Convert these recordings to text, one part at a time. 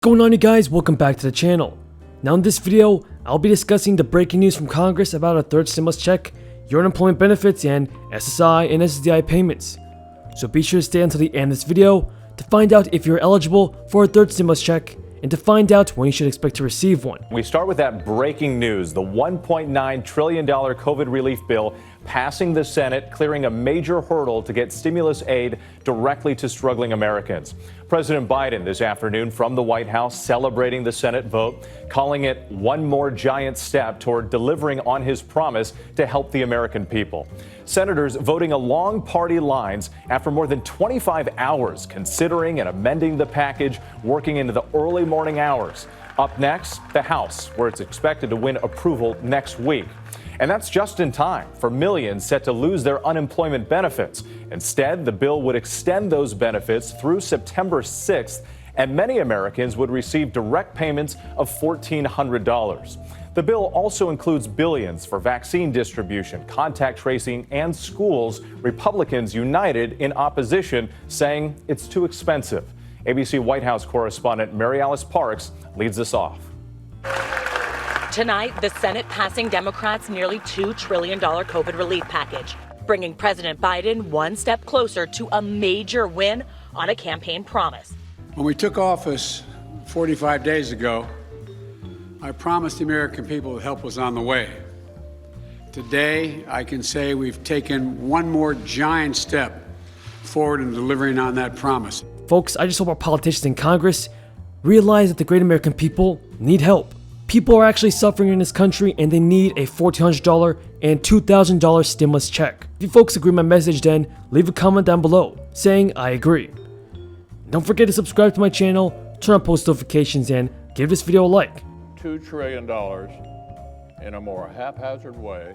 What's going on, you guys? Welcome back to the channel. Now in this video, I'll be discussing the breaking news from Congress about a third stimulus check, your unemployment benefits, and SSI and SSDI payments. So be sure to stay until the end of this video to find out if you're eligible for a third stimulus check and to find out when you should expect to receive one. We start with that breaking news, the $1.9 trillion COVID relief bill passing the Senate, clearing a major hurdle to get stimulus aid directly to struggling Americans. President Biden this afternoon from the White House celebrating the Senate vote, calling it one more giant step toward delivering on his promise to help the American people. Senators voting along party lines after more than 25 hours considering and amending the package, working into the early morning hours. Up next, the House, where it's expected to win approval next week. And that's just in time for millions set to lose their unemployment benefits. Instead, the bill would extend those benefits through September 6th, and many Americans would receive direct payments of $1,400. The bill also includes billions for vaccine distribution, contact tracing, and schools. Republicans united in opposition, saying it's too expensive. ABC White House correspondent Mary Alice Parks leads us off. Tonight, the Senate passing Democrats' nearly $2 trillion COVID relief package, bringing President Biden one step closer to a major win on a campaign promise. When we took office 45 days ago, I promised the American people that help was on the way. Today, I can say we've taken one more giant step forward in delivering on that promise. Folks, I just hope our politicians in Congress realize that the great American people need help. People are actually suffering in this country and they need a $1,400 and $2,000 stimulus check. If you folks agree with my message, then leave a comment down below saying I agree. Don't forget to subscribe to my channel, turn on post notifications, and give this video a like. $2 trillion in a more haphazard way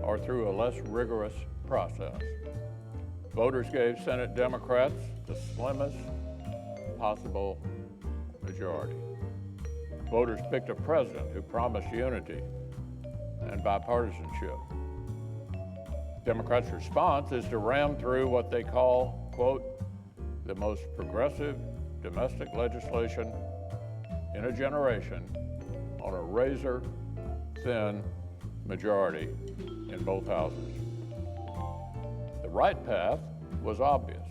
or through a less rigorous process. Voters gave Senate Democrats the slimmest possible majority. Voters picked a president who promised unity and bipartisanship. Democrats' response is to ram through what they call, quote, the most progressive domestic legislation in a generation on a razor-thin majority in both houses. The right path was obvious.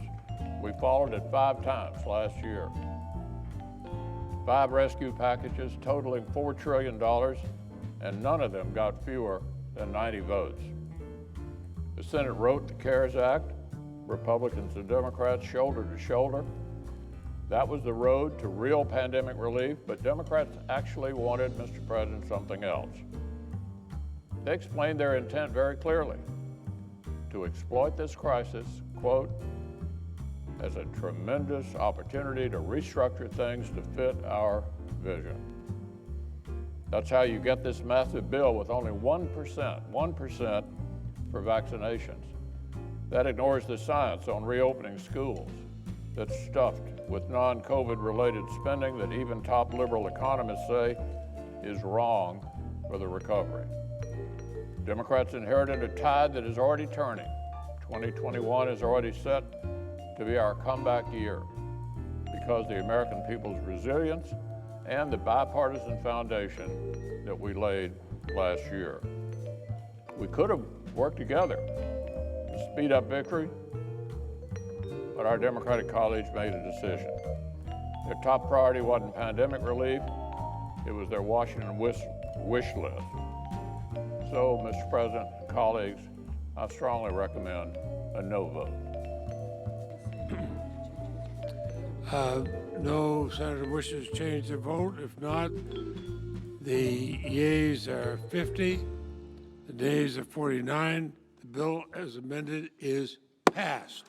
We followed it 5 times last year. 5 rescue packages totaling $4 trillion, and none of them got fewer than 90 votes. The Senate wrote the CARES Act, Republicans and Democrats shoulder to shoulder. That was the road to real pandemic relief, but Democrats actually wanted, Mr. President, something else. They explained their intent very clearly: to exploit this crisis, quote, as a tremendous opportunity to restructure things to fit our vision. That's how you get this massive bill with only 1% for vaccinations. That ignores the science on reopening schools, that's stuffed with non-COVID related spending that even top liberal economists say is wrong for the recovery. Democrats inherited a tide that is already turning. 2021 is already set to be our comeback year because the American people's resilience and the bipartisan foundation that we laid last year. We could have worked together to speed up victory, but our Democratic colleagues made a decision. Their top priority wasn't pandemic relief, it was their Washington wish list. So, Mr. President, colleagues, I strongly recommend a no vote. No senator wishes to change their vote. If not, the yeas are 50, the nays are 49. The bill as amended is passed.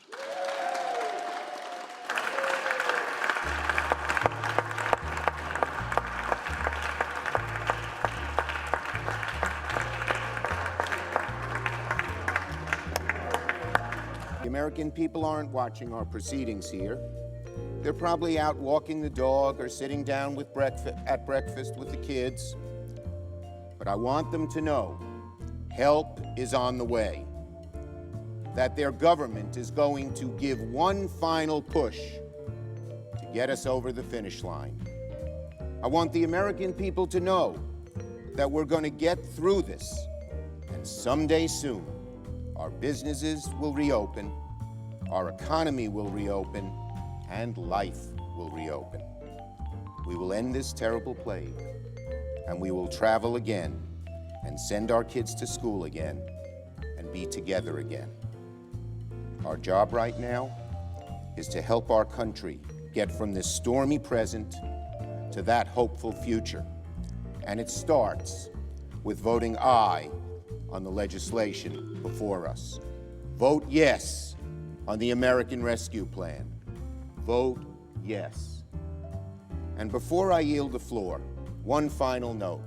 The American people aren't watching our proceedings here. They're probably out walking the dog or sitting down with at breakfast with the kids. But I want them to know help is on the way, that their government is going to give one final push to get us over the finish line. I want the American people to know that we're going to get through this, and someday soon, our businesses will reopen, our economy will reopen, and life will reopen. We will end this terrible plague, and we will travel again and send our kids to school again and be together again. Our job right now is to help our country get from this stormy present to that hopeful future. And it starts with voting aye on the legislation before us. Vote yes on the American Rescue Plan. Vote yes. And before I yield the floor, one final note.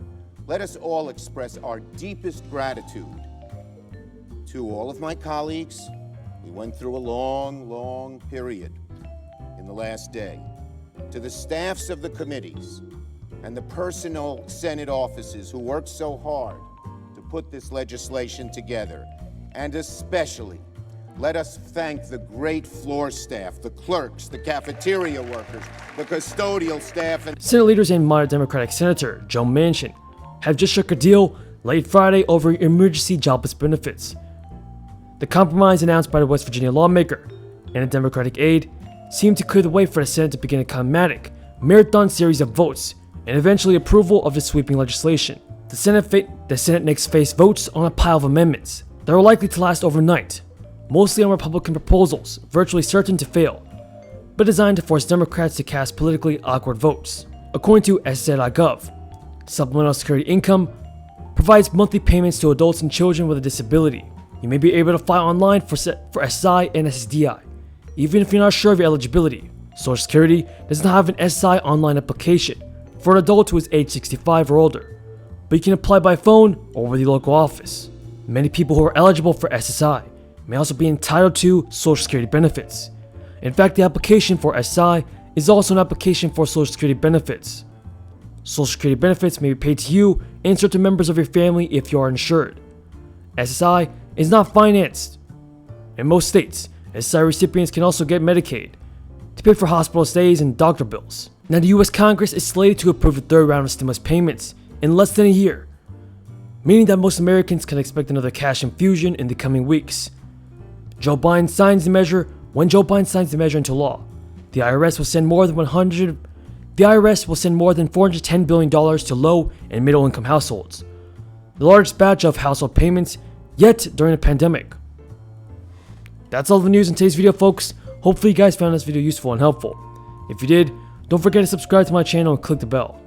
Let us all express our deepest gratitude to all of my colleagues. We went through a long period in the last day. To the staffs of the committees and the personal Senate offices who worked so hard to put this legislation together. And especially, let us thank the great floor staff, the clerks, the cafeteria workers, the custodial staff, and Senate leaders and moderate Democratic Senator Joe Manchin have just struck a deal late Friday over emergency jobless benefits. The compromise announced by the West Virginia lawmaker and a Democratic aide seemed to clear the way for the Senate to begin a climatic, marathon series of votes and eventually approval of the sweeping legislation. The Senate next face votes on a pile of amendments that are likely to last overnight, mostly on Republican proposals, virtually certain to fail, but designed to force Democrats to cast politically awkward votes. According to SSDI.gov, supplemental security income provides monthly payments to adults and children with a disability. You may be able to file online for SSI and SSDI, even if you're not sure of your eligibility. Social Security does not have an SSI online application for an adult who is age 65 or older, but you can apply by phone or with your local office. Many people who are eligible for SSI may also be entitled to Social Security benefits. In fact, the application for SSI is also an application for Social Security benefits. Social Security benefits may be paid to you and certain members of your family if you are insured. SSI is not financed. In most states, SSI recipients can also get Medicaid to pay for hospital stays and doctor bills. Now, the US Congress is slated to approve the third round of stimulus payments in less than a year, meaning that most Americans can expect another cash infusion in the coming weeks. When Joe Biden signs the measure into law, the IRS will send more than $410 billion to low and middle income households, the largest batch of household payments yet during the pandemic. That's all the news in today's video, folks. Hopefully you guys found this video useful and helpful. If you did, don't forget to subscribe to my channel and click the bell.